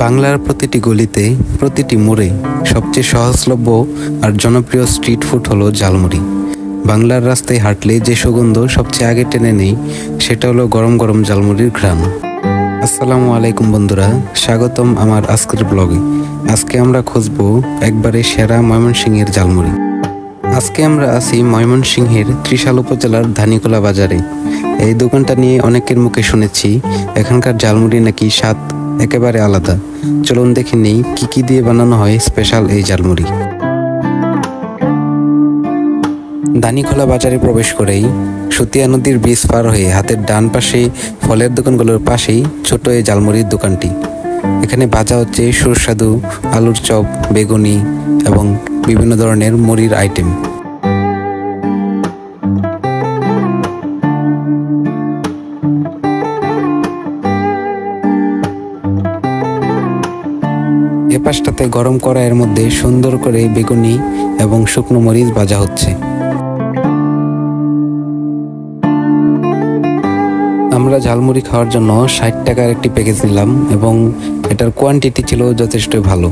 বাংলার প্রতিটি গলিতে, প্রতিটি মোড়ে সবচেয়ে সহজলভ্য আর জনপ্রিয় স্ট্রিট ফুড হলো ঝালমুড়ি। বাংলার রাস্তায় হাঁটলে যে সুগন্ধ সবচেয়ে আগে টেনে নেই, সেটা হলো গরম গরম ঝালমুড়ির ঘ্রাণ। আসসালামু আলাইকুম বন্ধুরা, স্বাগতম আমার আজকের ব্লগে। আজকে আমরা খুঁজবো একবারে সেরা ময়মনসিংহের ঝালমুড়ি। আজকে আমরা আছি ময়মনসিংহের ত্রিশাল উপজেলার ধানিকোলা বাজারে। এই দোকানটা নিয়ে অনেকের মুখে শুনেছি এখানকার ঝালমুড়ি নাকি স্বাদ একেবারে আলাদা। চলুন দেখে নেই কি কি দিয়ে বানানো হয় স্পেশাল এই ঝালমুড়ি। ধানিকোলা বাজারে প্রবেশ করেই সুতিয়া নদীর ব্রিজ পার হয়ে হাতের ডান পাশে ফলের দোকানগুলোর পাশেই ছোট এই ঝালমুড়ির দোকানটি। এখানে ভাজা হচ্ছে সুস্বাদু আলুর চপ, বেগুনি এবং বিভিন্ন ধরনের মুড়ির আইটেম। এ পাশটাতে গরম কড়াইয়ের মধ্যে সুন্দর করে বেগুনি এবং শুকনো মরিচ ভাজা হচ্ছে। আমরা ঝালমুড়ি খাওয়ার জন্য 60 টাকার একটি প্যাকেজ নিলাম এবং এটার কোয়ান্টিটি ছিল যথেষ্ট ভালো।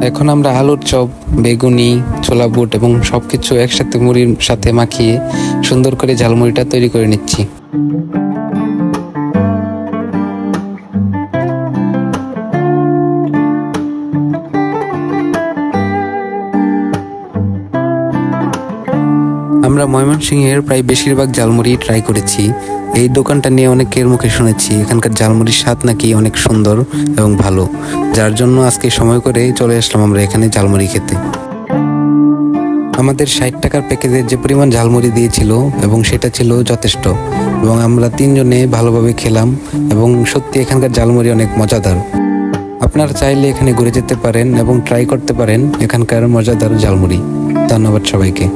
এখন আমরা আলুর চপ, বেগুনি, ছোলা বুট এবং সবকিছু একসাথে মুড়ির সাথে মাখিয়ে সুন্দর করে ঝালমুড়িটা তৈরি করে নিচ্ছি। আমরা ময়মনসিংহের প্রায় বেশিরভাগ ঝালমুড়ি ট্রাই করেছি। এই দোকানটা নিয়ে অনেকের মুখে শুনেছি এখানকার ঝালমুড়ির স্বাদ নাকি অনেক সুন্দর এবং ভালো, যার জন্য আজকে সময় করে চলে আসলাম আমরা এখানে ঝালমুড়ি খেতে। আমাদের 60 টাকার প্যাকেজের যে পরিমাণ ঝালমুড়ি দিয়েছিল এবং সেটা ছিল যথেষ্ট, এবং আমরা তিনজনে ভালোভাবে খেলাম এবং সত্যি এখানকার ঝালমুড়ি অনেক মজাদার। আপনারা চাইলে এখানে ঘুরে যেতে পারেন এবং ট্রাই করতে পারেন এখানকার মজাদার ঝালমুড়ি। ধন্যবাদ সবাইকে।